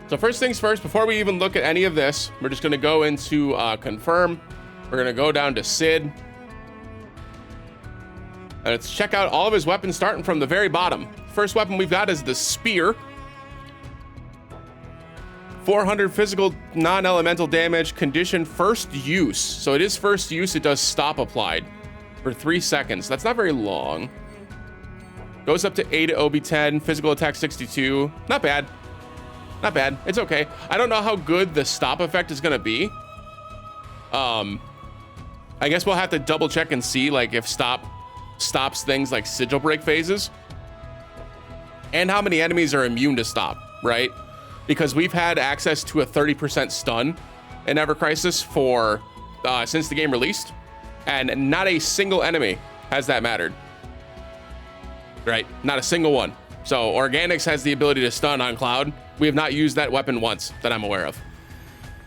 So first things first, before we even look at any of this, we're just gonna go into confirm. We're gonna go down to Sid. And let's check out all of his weapons starting from the very bottom. First weapon we've got is the spear. 400 physical non-elemental damage, condition first use. So it is first use, it does stop applied for 3 seconds. That's not very long. Goes up to 8 OB10, physical attack 62. Not bad. Not bad. It's okay. I don't know how good the stop effect is gonna be. I guess we'll have to double check and see like if stops things like sigil break phases. And how many enemies are immune to stop, right? Because we've had access to a 30% stun in Ever Crisis for since the game released, and not a single enemy has that mattered. Right? Not a single one. So Organics has the ability to stun on Cloud. We have not used that weapon once that I'm aware of.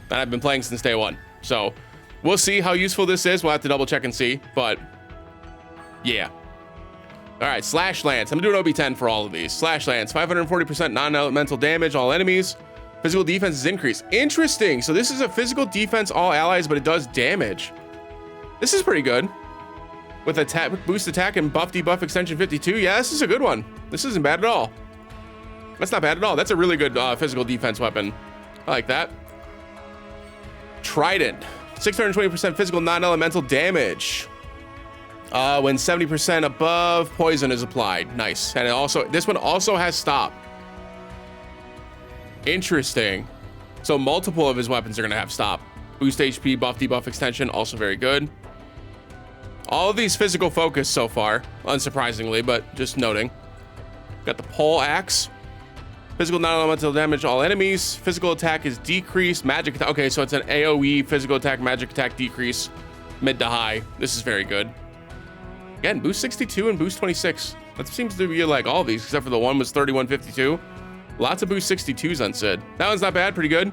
That I've been playing since day one. So we'll see how useful this is. We'll have to double check and see, but yeah. All right, Slash Lance. I'm gonna do an OB10 for all of these. Slash Lance, 540% non-elemental damage, all enemies. Physical defense is increased. Interesting. So this is a physical defense, all allies, but it does damage. This is pretty good. With attack, boost attack and buff debuff extension 52. Yeah, this is a good one. This isn't bad at all. That's not bad at all. That's a really good physical defense weapon. I like that. Trident, 620% physical non-elemental damage. When 70% above, poison is applied. Nice. And it also, this one also has stop. Interesting. So multiple of his weapons are gonna have stop. Boost HP, buff debuff extension, also very good. All of these physical focus so far, unsurprisingly, but just noting. Got the pole axe. Physical non-elemental damage, all enemies. Physical attack is decreased. Magic attack. Okay, so it's an AoE physical attack, magic attack decrease, mid to high. This is very good. Again, boost 62 and boost 26. That seems to be like all of these, except for the one was 3152. Lots of boost 62s on Sid. That one's not bad, pretty good.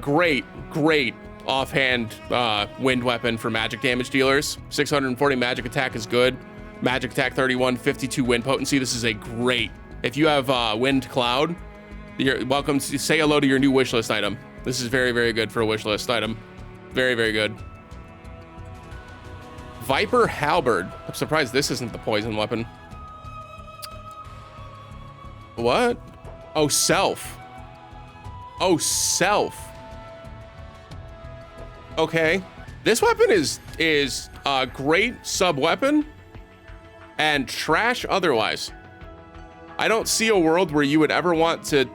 Great offhand wind weapon for magic damage dealers. 640 magic attack is good. Magic attack 31, 52 wind potency. This is a great. If you have wind cloud, you're welcome to say hello to your new wish list item. This is very, very good for a wish list item. Very, very good. Viper Halberd. I'm surprised this isn't the poison weapon. What? Oh, self. Oh, self. Okay. This weapon is a great sub weapon and trash otherwise. I don't see a world where you would ever want to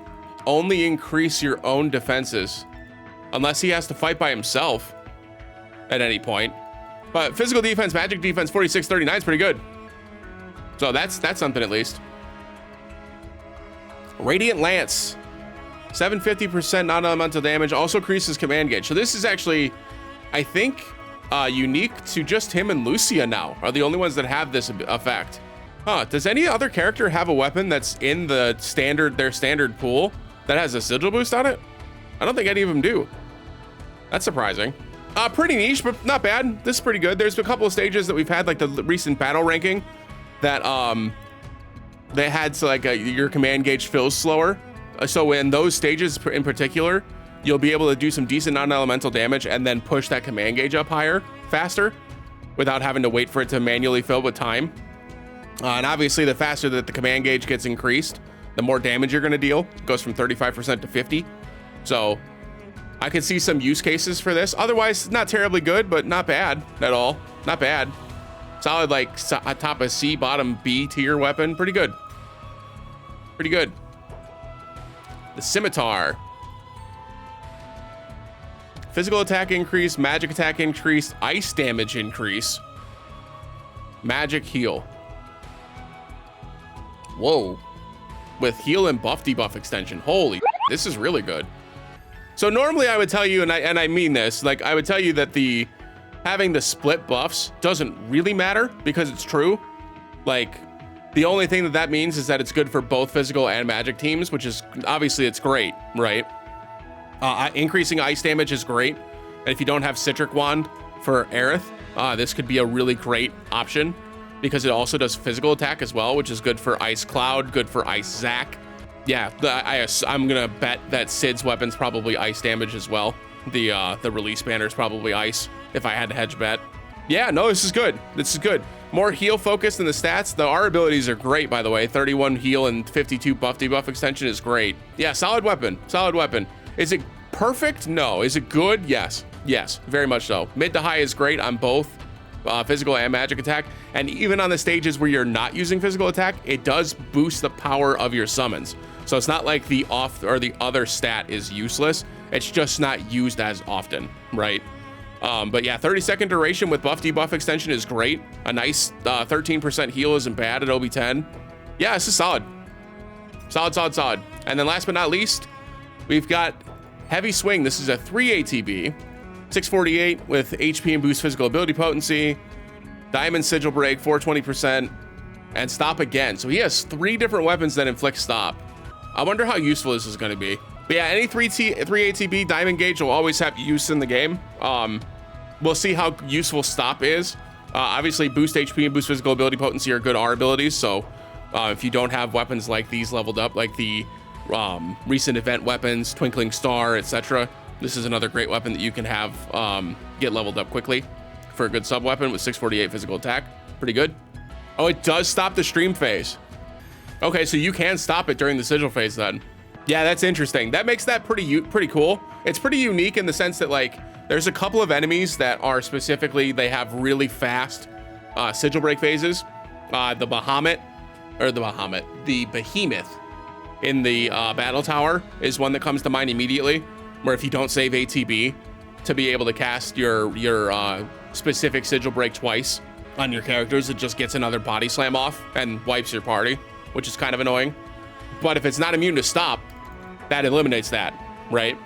only increase your own defenses unless he has to fight by himself at any point. But physical defense, magic defense, 4639 is pretty good. So that's something at least. Radiant Lance, 750% non-elemental damage, also increases command gauge. So this is actually, I think, unique to just him and Lucia now, are the only ones that have this effect. Huh, does any other character have a weapon that's in the their standard pool that has a sigil boost on it? I don't think any of them do. That's surprising. Pretty niche, but not bad. This is pretty good. There's a couple of stages that we've had, like the recent battle ranking, that they had so like your command gauge fills slower. So in those stages in particular, you'll be able to do some decent non-elemental damage and then push that command gauge up higher, faster, without having to wait for it to manually fill with time. And obviously, the faster that the command gauge gets increased, the more damage you're going to deal. It goes from 35% to 50. So I could see some use cases for this. Otherwise, not terribly good, but not bad at all. Not bad. Solid, like top of C, bottom B tier weapon. Pretty good. Pretty good. The Scimitar. Physical attack increase, magic attack increase, ice damage increase, magic heal. Whoa. With heal and buff debuff extension. Holy, this is really good. So normally I would tell you, and I mean this, like I would tell you that having the split buffs doesn't really matter because it's true. Like the only thing that means is that it's good for both physical and magic teams, which is obviously it's great, right? Increasing ice damage is great. And if you don't have Citric Wand for Aerith, this could be a really great option because it also does physical attack as well, which is good for Ice Cloud, good for Ice Zac. Yeah, I'm gonna bet that Sid's weapon's probably ice damage as well. The release banner is probably ice, if I had to hedge bet. Yeah, no, this is good. This is good. More heal focused in the stats. R abilities are great, by the way. 31 heal and 52 buff debuff extension is great. Yeah, solid weapon. Solid weapon. Is it perfect? No. Is it good? Yes. Yes, very much so. Mid to high is great on both physical and magic attack. And even on the stages where you're not using physical attack, it does boost the power of your summons. So it's not like the off or the other stat is useless. It's just not used as often, right? But yeah, 30-second duration with buff debuff extension is great. A nice 13% heal isn't bad at OB10. Yeah, this is solid. Solid, solid, solid. And then last but not least, we've got Heavy Swing. This is a 3 ATB, 648 with HP and boost physical ability potency, Diamond Sigil Break, 420%, and Stop Again. So he has 3 different weapons that inflict stop. I wonder how useful this is going to be. But yeah, any 3 ATB Diamond Gauge will always have use in the game. We'll see how useful Stop is. Obviously, boost HP and boost physical ability potency are good R abilities. So if you don't have weapons like these leveled up, like the recent event weapons, Twinkling Star, etc., this is another great weapon that you can have get leveled up quickly for a good sub weapon with 648 physical attack. Pretty good. Oh, it does stop the stream phase. Okay, so you can stop it during the sigil phase then. Yeah, that's interesting. That makes that pretty cool. It's pretty unique in the sense that, like, there's a couple of enemies that are specifically, they have really fast sigil break phases. The Behemoth in the battle tower is one that comes to mind immediately, where if you don't save ATB to be able to cast your specific sigil break twice on your characters, it just gets another body slam off and wipes your party, which is kind of annoying. But if it's not immune to stop, that eliminates that, right?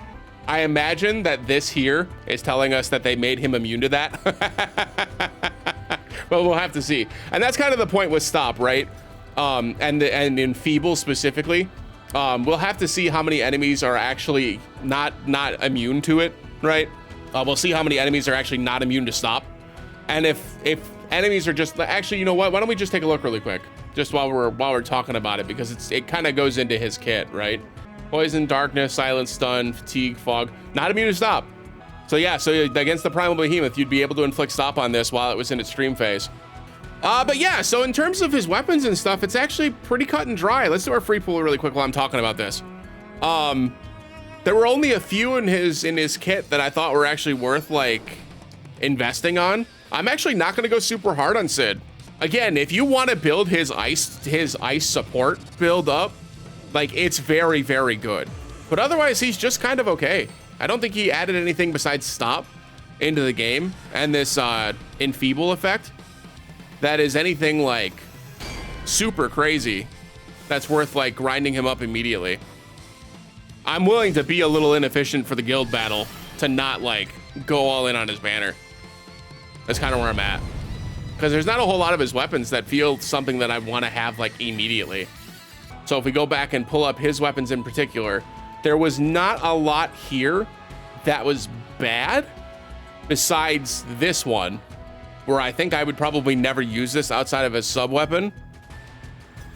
I imagine that this here is telling us that they made him immune to that. Well, we'll have to see. And that's kind of the point with stop, right? And in Feeble specifically, we'll have to see how many enemies are actually not immune to it, right? We'll see how many enemies are actually not immune to stop. And if enemies are just, actually, you know what? Why don't we just take a look really quick, just while we're talking about it, because it kind of goes into his kit, right? Poison, darkness, silence, stun, fatigue, fog, not immune to stop. So yeah, so against the Primal Behemoth, you'd be able to inflict stop on this while it was in its stream phase. But yeah, so in terms of his weapons and stuff, it's actually pretty cut and dry. Let's do our free pool really quick while I'm talking about this. There were only a few in his kit that I thought were actually worth, like, investing on. I'm actually not going to go super hard on Sid. Again, if you want to build his ice support build up, like, it's very, very good. But otherwise, he's just kind of okay. I don't think he added anything besides stop into the game and this enfeeble effect that is anything like super crazy that's worth, like, grinding him up immediately. I'm willing to be a little inefficient for the guild battle to not, like, go all in on his banner. That's kind of where I'm at. Because there's not a whole lot of his weapons that feel something that I want to have, like, immediately. So if we go back and pull up his weapons in particular, there was not a lot here that was bad besides this one, where I think I would probably never use this outside of a sub weapon.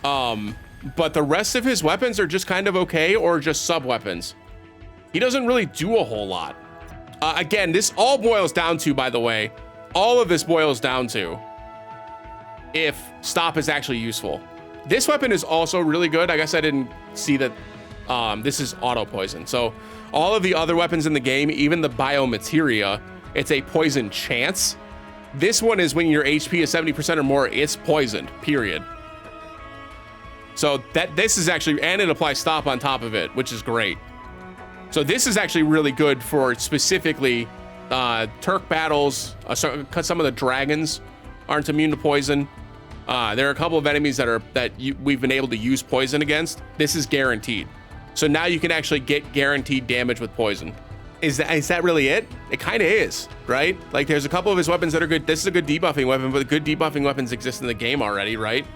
But the rest of his weapons are just kind of okay, or just sub weapons. He doesn't really do a whole lot. Again, this all boils down to, by the way, all of this boils down to if stop is actually useful. This weapon is also really good. I guess I didn't see that this is auto poison. So all of the other weapons in the game, even the biomateria, it's a poison chance. This one is when your HP is 70% or more, it's poisoned, period. So this is actually, and it applies stop on top of it, which is great. So this is actually really good for specifically Turk battles. Some of the dragons aren't immune to poison. There are a couple of enemies we've been able to use poison against. This is guaranteed. So now you can actually get guaranteed damage with poison. Is that really it? It kind of is, right? Like, there's a couple of his weapons that are good. This is a good debuffing weapon, but good debuffing weapons exist in the game already, right?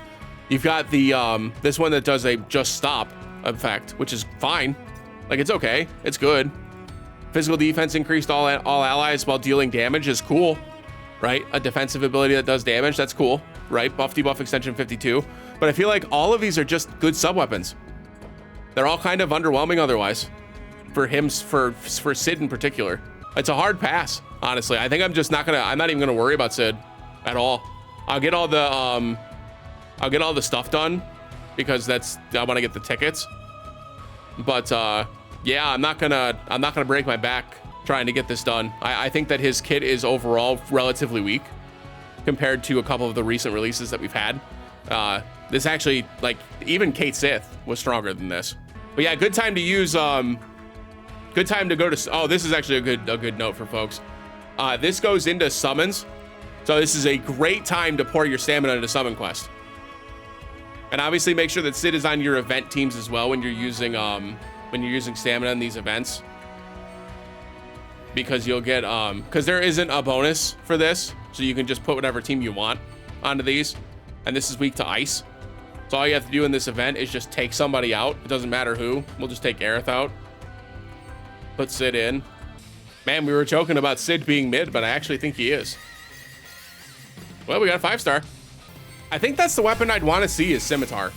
You've got the this one that does a just stop effect, which is fine. Like, it's okay. It's good. Physical defense increased all allies while dealing damage is cool, right? A defensive ability that does damage, that's cool, right? Buff debuff extension 52. But I feel like all of these are just good sub weapons. They're all kind of underwhelming otherwise. For him, for Sid in particular. It's a hard pass, honestly. I think I'm just not even gonna worry about Sid at all. I'll get all the stuff done because I want to get the tickets. But yeah, I'm not gonna break my back trying to get this done. I think that his kit is overall relatively weak compared to a couple of the recent releases that we've had. This actually, like, even Kate Sith was stronger than this. But yeah, good time to use, good time to go to, oh, this is actually a good note for folks. This goes into summons. So this is a great time to pour your stamina into Summon Quest. And obviously make sure that Sid is on your event teams as well when you're using stamina in these events. Because you'll get, because there isn't a bonus for this. So you can just put whatever team you want onto these. And this is weak to ice. So all you have to do in this event is just take somebody out. It doesn't matter who. We'll just take Aerith out. Put Sid in. Man, we were joking about Sid being mid, but I actually think he is. Well, we got a 5-star. I think that's the weapon I'd want to see is Scimitar.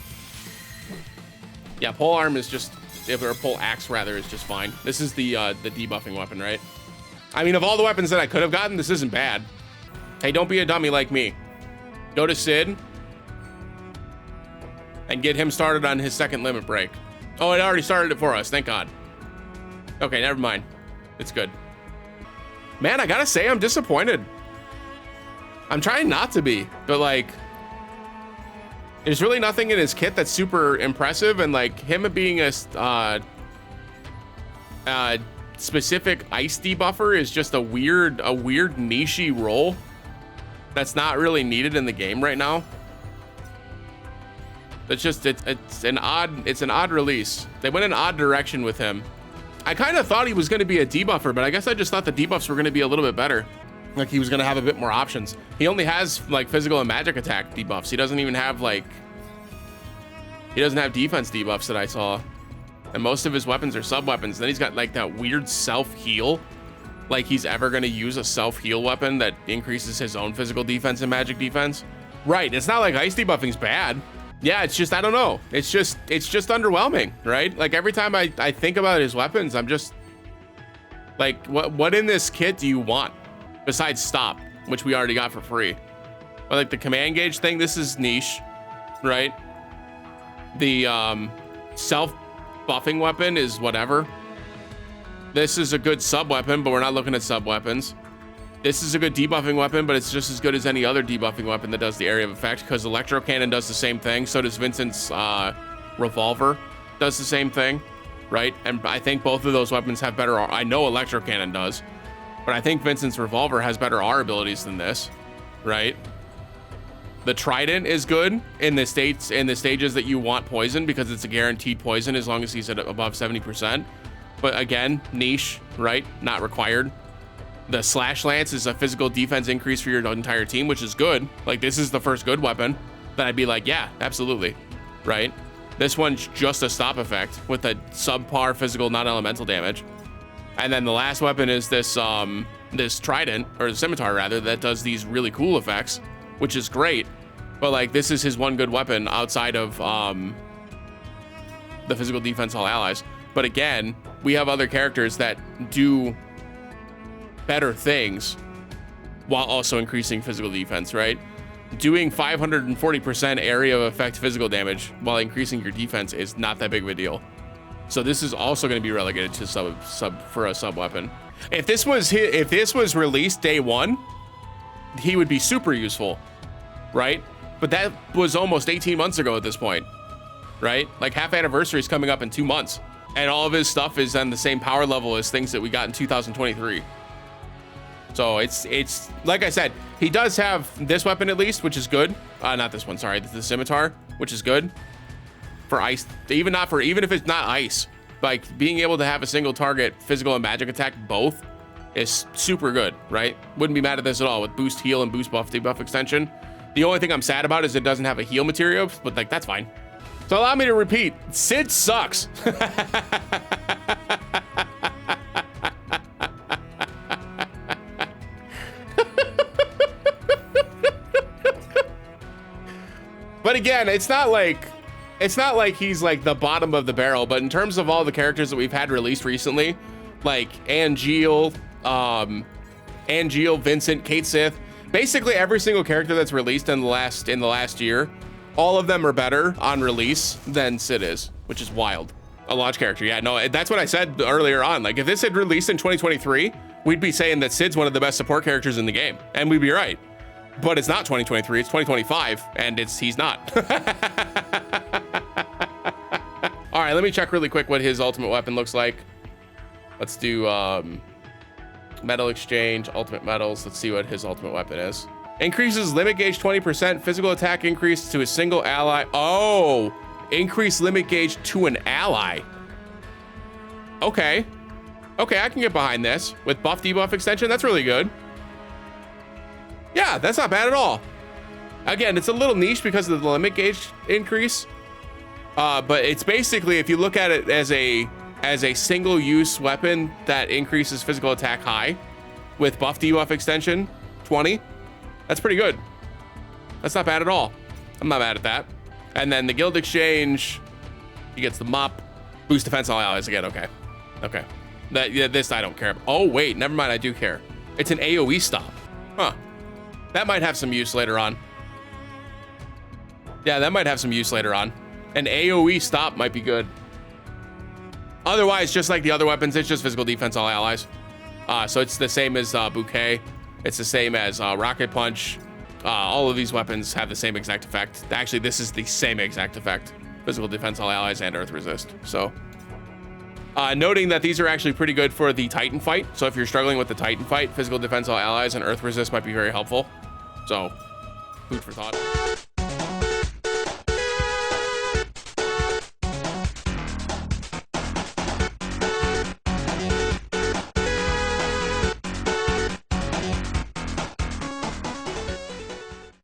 Yeah, pole arm is just, or pole axe rather, is just fine. This is the debuffing weapon, right? I mean, of all the weapons that I could have gotten, this isn't bad. Hey, don't be a dummy like me. Go to Sid and get him started on his second limit break. Oh, it already started it for us. Thank God. Okay, never mind. It's good. Man, I gotta say, I'm disappointed. I'm trying not to be, but like, there's really nothing in his kit that's super impressive, and like him being a specific ice debuffer is just a weird niche-y role that's not really needed in the game right now. It's just it's an odd release. They went an odd direction with him. I kind of thought he was going to be a debuffer, but I guess I just thought the debuffs were going to be a little bit better. Like he was going to have a bit more options. He only has like physical and magic attack debuffs. He doesn't even have like, he doesn't have defense debuffs that I saw. And most of his weapons are sub weapons. Then he's got like that weird self heal. Like he's ever going to use a self heal weapon that increases his own physical defense and magic defense. Right. It's not like ice debuffing's bad. Yeah, it's just, I don't know. It's just underwhelming, right? Like every time I think about his weapons, I'm just like, what in this kit do you want? Besides stop, which we already got for free. But like the command gauge thing, this is niche, right? The self buffing weapon is whatever. This is a good sub weapon, but we're not looking at sub weapons. This is a good debuffing weapon, but it's just as good as any other debuffing weapon that does the area of effect, because Electro Cannon does the same thing. So does Vincent's Revolver, does the same thing, right? And I think both of those weapons have better, I know Electro Cannon does, but I think Vincent's Revolver has better R abilities than this, right? The Trident is good in the stages that you want poison, because it's a guaranteed poison as long as he's at above 70%. But again, niche, right? Not required. The Slash Lance is a physical defense increase for your entire team, which is good. Like this is the first good weapon that I'd be like, yeah, absolutely, right? This one's just a stop effect with a subpar physical non-elemental damage. And then the last weapon is this this Trident, or the Scimitar rather, that does these really cool effects, which is great. But like this is his one good weapon outside of the physical defense all allies. But again, we have other characters that do better things while also increasing physical defense, right? Doing 540% area of effect physical damage while increasing your defense is not that big of a deal. So this is also going to be relegated to sub for a sub weapon. If this was released day one, he would be super useful, right? But that was almost 18 months ago at this point, right? Like half anniversary is coming up in 2 months, and all of his stuff is on the same power level as things that we got in 2023. So it's like I said, he does have this weapon at least, which is good. Not this one, sorry, the Scimitar, which is good for ice. Even if it's not ice, like being able to have a single target physical and magic attack both is super good, right? Wouldn't be mad at this at all with boost heal and boost buff debuff extension. The only thing I'm sad about is it doesn't have a heal material, but like that's fine. So allow me to repeat, Sid sucks. But again, it's not like it's not like he's like the bottom of the barrel, but in terms of all the characters that we've had released recently, like Angeal, Vincent, Kate Sith, basically every single character that's released in the last year, all of them are better on release than Sid is, which is wild. A launch character, yeah, no, that's what I said earlier on. Like if this had released in 2023, we'd be saying that Sid's one of the best support characters in the game, and we'd be right. But it's not 2023, it's 2025, and he's not. All right, let me check really quick what his ultimate weapon looks like. Let's do metal exchange, ultimate metals. Let's see what his ultimate weapon is. Increases limit gauge 20%, physical attack increase to a single ally. Oh, increase limit gauge to an ally. Okay, I can get behind this. With buff debuff extension, that's really good. Yeah, that's not bad at all. Again, it's a little niche because of the limit gauge increase. But it's basically, if you look at it as a single use weapon that increases physical attack high with buff debuff extension 20, that's pretty good. That's not bad at all. I'm not mad at that. And then the guild exchange, he gets the mop, boost defense all allies again. Okay. This I don't care about. Oh wait, never mind, I do care. It's an AoE stop. Huh. That might have some use later on. Yeah, that might have some use later on. An AoE stop might be good. Otherwise, just like the other weapons, it's just physical defense all allies. So it's the same as Bouquet. It's the same as Rocket Punch. All of these weapons have the same exact effect. Actually, this is the same exact effect. Physical defense all allies and earth resist. So noting that these are actually pretty good for the Titan fight. So if you're struggling with the Titan fight, physical defense all allies and earth resist might be very helpful. So food for thought.